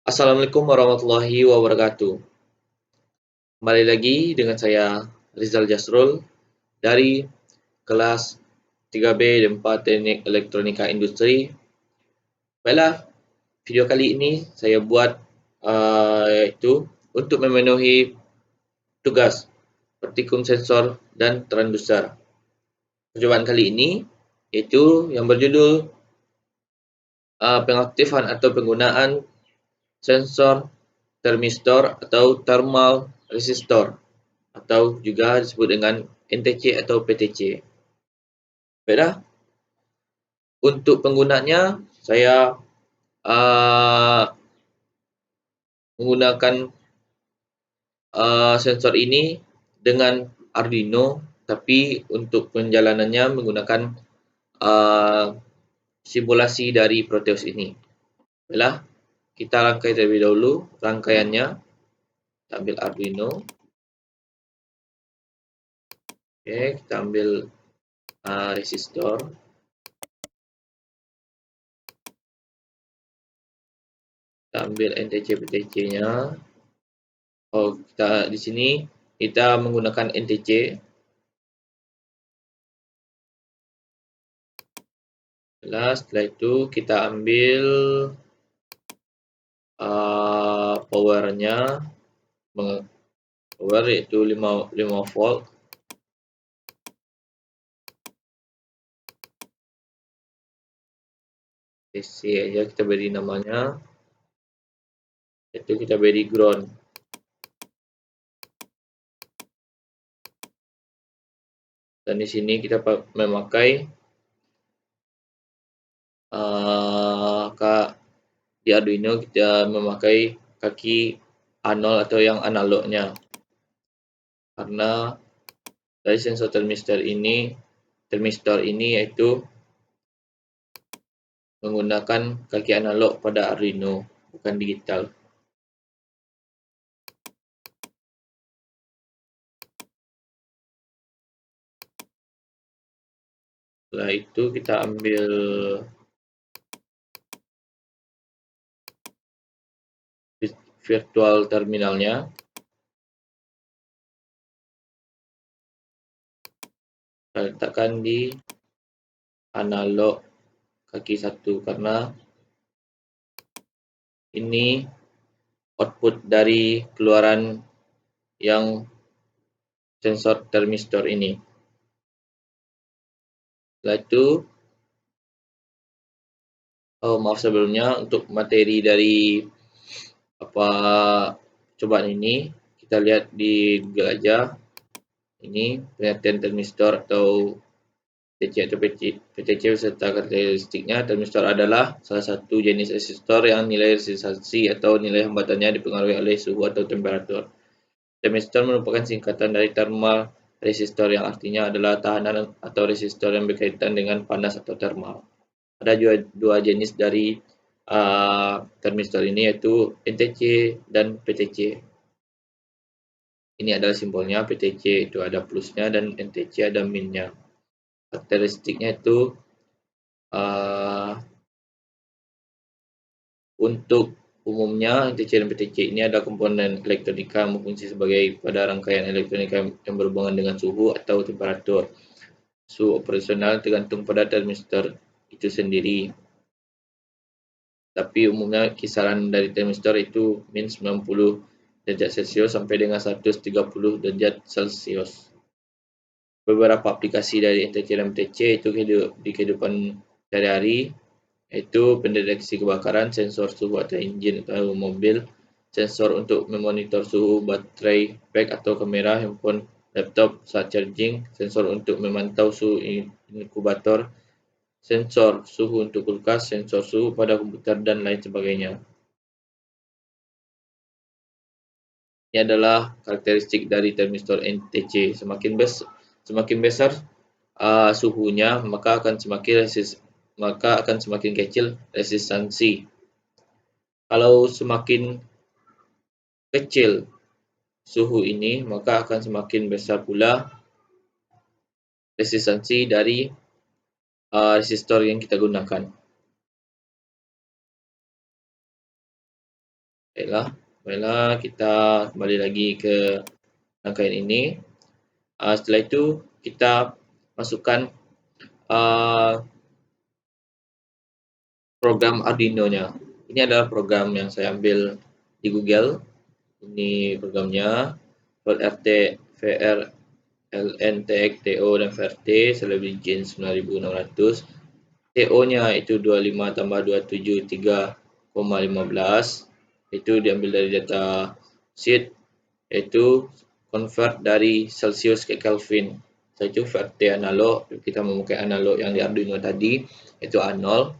Assalamualaikum warahmatullahi wabarakatuh. Kembali lagi dengan saya Rizal Jasrul dari kelas 3B dan 4 Teknik Elektronika Industri. Baiklah, video kali ini saya buat iaitu untuk memenuhi tugas praktikum sensor dan transducer. Percobaan kali ini iaitu yang berjudul pengaktifan atau penggunaan sensor termistor atau thermal resistor, atau juga disebut dengan NTC atau PTC. Baiklah, untuk penggunanya saya menggunakan sensor ini dengan Arduino, tapi untuk penjalanannya menggunakan simulasi dari Proteus ini. Baiklah, kita rangkai terlebih dahulu rangkaiannya. Kita ambil Arduino. Oke, kita ambil resistor. Kita ambil NTC PTC-nya. Kita di sini kita menggunakan NTC. Setelah itu kita ambil powernya, power yaitu 5 volt. DC aja kita beri namanya, itu kita beri ground. Dan di sini kita memakai di Arduino kita memakai kaki A0 atau yang analognya, karena dari sensor termistor ini yaitu menggunakan kaki analog pada Arduino, bukan digital. Setelah itu kita ambil virtual terminalnya. Kita letakkan di analog kaki 1 karena ini output dari keluaran yang sensor termistor ini. Setelah itu, maaf sebelumnya, untuk materi dari cobaan ini kita lihat di Google aja. Ini pengertian termistor atau PTC atau PTC beserta karakteristiknya. Termistor adalah salah satu jenis resistor yang nilai resistansi atau nilai hambatannya dipengaruhi oleh suhu atau temperatur. Termistor merupakan singkatan dari thermal resistor, yang artinya adalah tahanan atau resistor yang berkaitan dengan panas atau thermal. Ada dua jenis dari termistor ini, yaitu NTC dan PTC. Ini adalah simbolnya. PTC itu ada plusnya dan NTC ada minusnya. Karakteristiknya itu untuk umumnya NTC dan PTC ini ada komponen elektronika yang berfungsi sebagai pada rangkaian elektronika yang berhubungan dengan suhu atau temperatur. Suhu operasional tergantung pada termistor itu sendiri. Tapi umumnya kisaran dari termistor itu min 90 derajat Celcius sampai dengan 130 derajat Celcius. Beberapa aplikasi dari NTC dan PTC itu di kehidupan sehari-hari, yaitu pendeteksi kebakaran, sensor suhu atau enjin atau mobil, sensor untuk memonitor suhu baterai pack atau kamera handphone, laptop saat charging, sensor untuk memantau suhu inkubator, sensor suhu untuk kulkas, sensor suhu pada komputer, dan lain sebagainya. Ini adalah karakteristik dari termistor NTC. Semakin besar suhunya, maka akan semakin kecil resistansi. Kalau semakin kecil suhu ini, maka akan semakin besar pula resistansi dari resistor yang kita gunakan. Baiklah, kita kembali lagi ke rangkaian ini. Setelah itu kita masukkan program Arduino-nya. Ini adalah program yang saya ambil di Google. Ini programnya VRT, VRLN, TX, TO, dan VRT Celebi Gen 9600. TO-nya itu 25 tambah 27 3,15. Itu diambil dari data sheet, yaitu convert dari Celsius ke Kelvin. Setelah itu VRT analog, kita memakai analog yang di Arduino tadi, yaitu A0.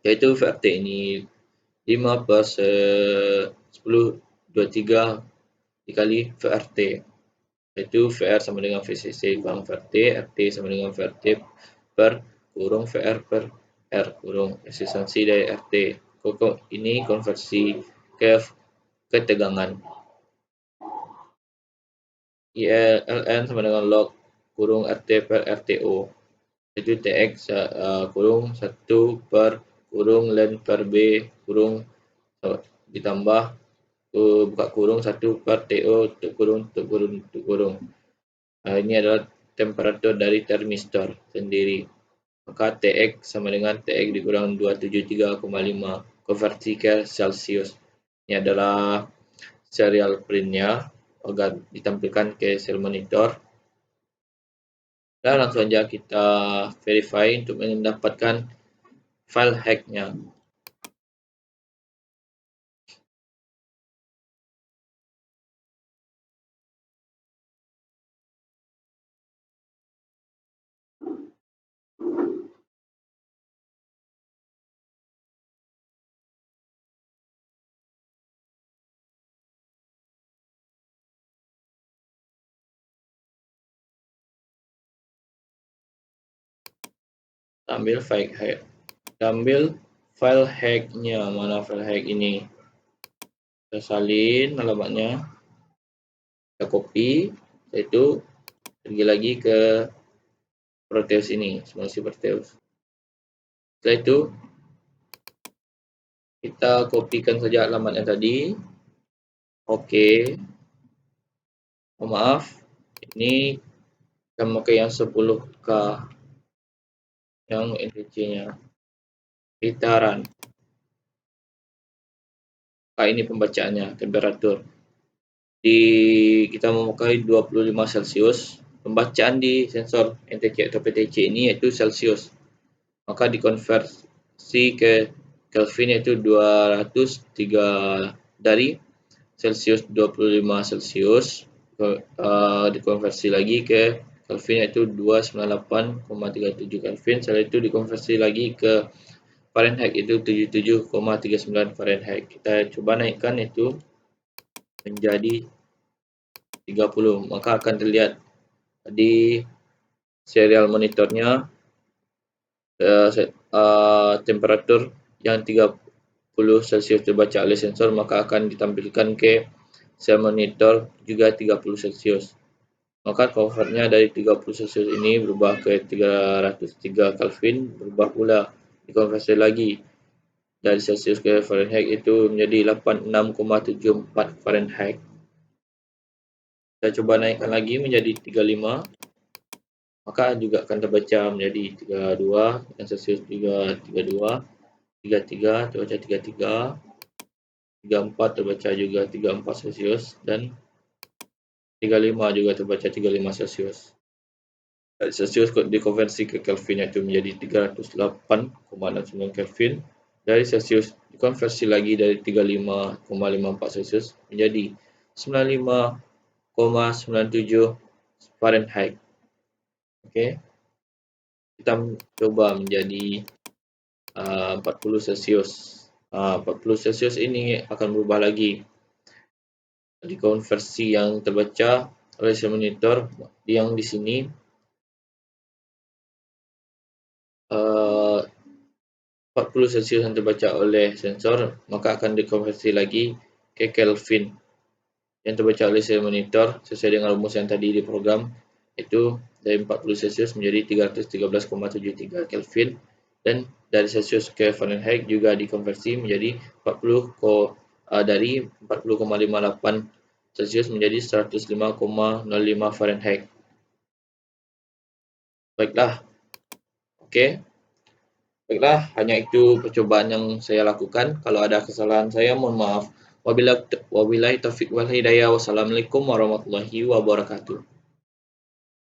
Yaitu VRT ini 5 plus 10 23 dikali VRT, yaitu VR sama dengan VCC kurang VRT, RT sama dengan VRT per kurung VR per R kurung resistansi dari RT. Ini konversi ke ketegangan. ILN sama dengan log kurung RT per RTO, yaitu TX kurung 1 per kurung len per B kurung ditambah buka kurung 1 per TO tutup kurung. Ini adalah temperatur dari termistor sendiri. Maka TX sama dengan TX dikurang 273,5 konversi ke Celsius. Ini adalah serial printnya agar ditampilkan ke sel monitor. Dan langsung saja kita verify untuk mendapatkan file hacknya. Ambil file hacknya. Mana file hack ini? Kita salin alamatnya, kita copy, yaitu pergi lagi ke Proteus ini, simulasi Proteus. Setelah itu kita kopikan saja alamatnya tadi. Oke. Maaf, ini kita memakai yang 10K yang NTC-nya. Kita run. Ini pembacaannya, temperatur. Kita memakai 25 Celsius. Pembacaan di sensor NTC atau PTC ini yaitu Celsius. Maka dikonversi ke Kelvin yaitu 203 dari Celsius 25 Celsius. Dikonversi lagi ke Kelvin yaitu 298,37 Kelvin. Setelah itu dikonversi lagi ke Fahrenheit itu 77,39 Fahrenheit. Kita coba naikkan itu menjadi 30, maka akan terlihat di serial monitornya temperatur yang 30 Celsius terbaca oleh sensor, maka akan ditampilkan ke sel monitor juga 30 Celsius. Maka convertnya dari 30 Celsius ini berubah ke 303 Kelvin, berubah pula dikonversi lagi dari Celsius ke Fahrenheit itu menjadi 86,74 Fahrenheit. Kita coba naikkan lagi menjadi 35, maka juga akan terbaca menjadi 32, dan Celsius juga 32, 33 terbaca 33, 34 terbaca juga 34 Celsius, dan 35 juga terbaca 35 Celsius. Dari Celsius dikonversi ke Kelvin yaitu menjadi 308,69 Kelvin. Dari Celsius dikonversi lagi dari 35,54 Celsius menjadi 95,97 Fahrenheit. Okey. Kita coba menjadi 40 Celsius. 40 Celsius ini akan berubah lagi. Dikonversi yang terbaca oleh sel monitor yang di sini 40 Celsius yang terbaca oleh sensor, maka akan dikonversi lagi ke Kelvin yang terbaca oleh sel monitor sesuai dengan rumus yang tadi di program, itu dari 40 Celsius menjadi 313,73 Kelvin, dan dari Celsius ke Fahrenheit juga dikonversi menjadi dari 40,58 Celsius menjadi 105,05 Fahrenheit. Baiklah, oke. Baiklah, hanya itu percobaan yang saya lakukan. Kalau ada kesalahan saya, mohon maaf. Wabillahi taufiq wal hidayah. Wassalamualaikum warahmatullahi wabarakatuh.